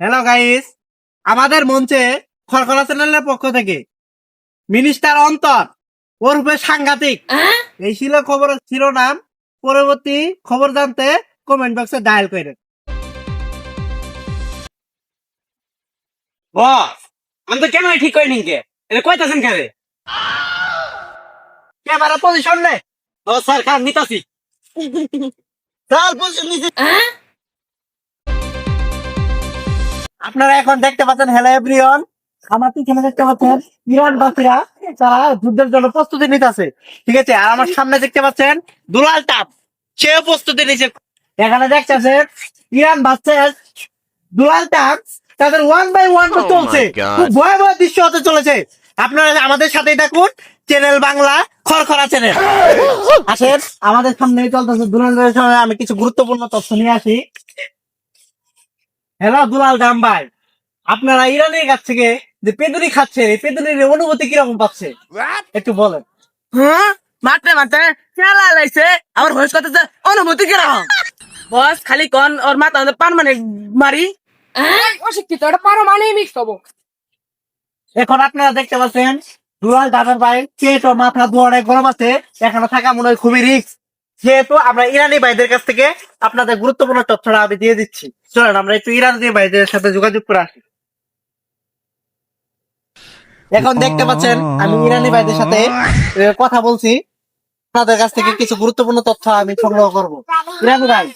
Hello guys, আমাদের মঞ্চে খড়খড়া চ্যানেলের পক্ষ থেকে মিনিস্টার অন্তর ওরফে সাংঘাতিক এই ছিল খবরের শিরোনাম। পরবর্তী খবর জানতে কমেন্ট বক্সে ডায়াল করেন। বস আমি তো ক্যামেরা ঠিক করিনি কে এটা কইতাছেন কেন? ক্যামেরা পজিশন নে। ও স্যার খান নিতাছি। স্যার পজিশন নিচে। আপনারা এখন দেখতে পাচ্ছেন, হ্যালো এভরিওয়ান, আমার পিছনে দেখতে পাচ্ছেন ইরানবাসীরা তারা যুদ্ধের জন্য প্রস্তুতি নিতেছে। ঠিক আছে, আর আমার সামনে দেখতে পাচ্ছেন দুলাল টাপ, সেও প্রস্তুতি নিচ্ছে। এখানে দেখতেছেন ইরান ভার্সেস দুলাল টাপ, তাদের 1 by 1 চলছে। খুব ভয়াবহ দৃশ্য হতে চলেছে। আপনারা আমাদের সাথেই থাকুন, চ্যানেল বাংলা খড়খড়া চ্যানেল। আসেন, আমাদের সামনে চলতেছে দুলালের সঙ্গে আমি কিছু গুরুত্বপূর্ণ তথ্য নিয়ে আসি। হ্যালো দুলাল দাম ভাই, আপনারা ইরানের কাছ থেকে যে পেদুরি খাচ্ছে, এই পেদুরির অনুভূতি কিরকম পাচ্ছে একটু বলেন। হ্যাঁ মারতে মারতে খেলা লাইছে আমার হইস কথা অনুমতি কিরকম? বস খালি কোন ওর মাথা পান মানে মারি অশিক্ষিত এটা পারমাণবিক হবো। এখন আপনারা দেখতে পাচ্ছেন দুলাল দামের ভাই পেট ও মাথা দুয়ারে গরম আছে, এখানে থাকা মনে হয় খুবই রিস্ক। যেহেতু আমরা ইরানি ভাইদের কাছ থেকে আপনাদের গুরুত্বপূর্ণ তথ্যটা আমি দিয়ে দিচ্ছি, চলেন আমরা একটু ইরানি ভাইদের সাথে যোগাযোগ করে আসি। এখন দেখতে পাচ্ছেন আমি ইরানি ভাইদের সাথে কথা বলছি, আপনাদের কাছ থেকে কিছু গুরুত্বপূর্ণ তথ্য আমি সংগ্রহ করব। ইরানি ভাই,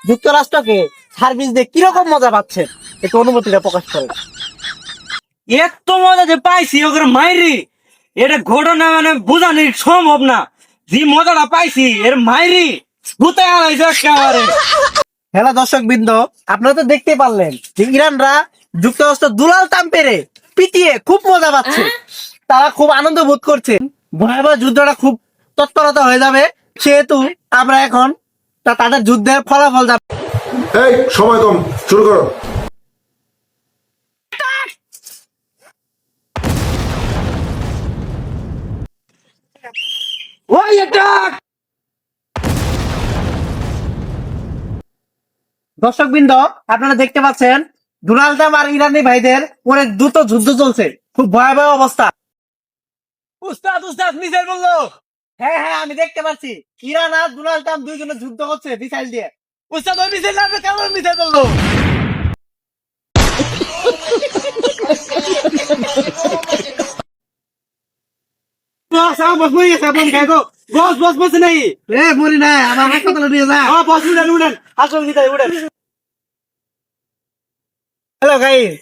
যুক্তরাষ্ট্রকে সার্ভিস দিয়ে কিরকম মজা পাচ্ছেন একটু অনুভূতিটা প্রকাশ করেন। এত মজা যে পাইছি ওকে মাইরি এটা ঘটনা মানে বোঝানি সম্ভব না। যে মজাটা পাইছি এর মাইরি ভূতে আলাইছে একেবারে। হ্যালো দর্শক বৃন্দ, আপনারা তো দেখতে পারলেন যে ইরানরা যুক্তরাষ্ট্র দুলাল তাম্পেরে পিটিয়ে খুব মজা পাচ্ছে, তারা খুব আনন্দ বোধ করছে। ভয়াবহ যুদ্ধটা খুব তৎপরতা হয়ে যাবে, সেহেতু আমরা এখন তাদের যুদ্ধের ফলাফল জানবো। এই সময় কম, শুরু করো। ওই এটা দর্শক বৃন্দ, আপনারা দেখতে পাচ্ছেন ডোনাল্ড ট্রাম্প আর ইরানি ভাইদের পরে দ্রুত যুদ্ধ চলছে, খুব ভয়াবহ অবস্থা। উস্তাদ উস্তাদ মিসাইল বললো। হ্যাঁ হ্যাঁ, আমি দেখতে পাচ্ছি ইরান আর ডোনাল্ড ট্রাম্প দুইজনে যুদ্ধ করছে মিসাইল দিয়ে। উস্তাদ ওই মিসাইল না কেমন মিসাইল বললো? বস আমার মরে গেছে, আপনি খাইবো। বস বস বস নাই, এ মরি নাই, আমার হাসপাতালে নিয়ে যা। ও বস উড়েন উড়েন, আসল নিতাই উড়েন। হ্যালো গাইস,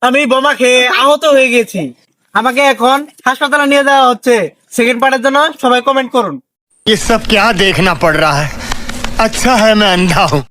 আমি বোমা খেয়ে আহত হয়ে গেছি, আমাকে এখন হাসপাতালে নিয়ে যাওয়া হচ্ছে। সেকেন্ড পার্টের জন্য সবাই কমেন্ট করুন। ये सब क्या देखना पड़ रहा है? अच्छा है मैं अंधा हूँ।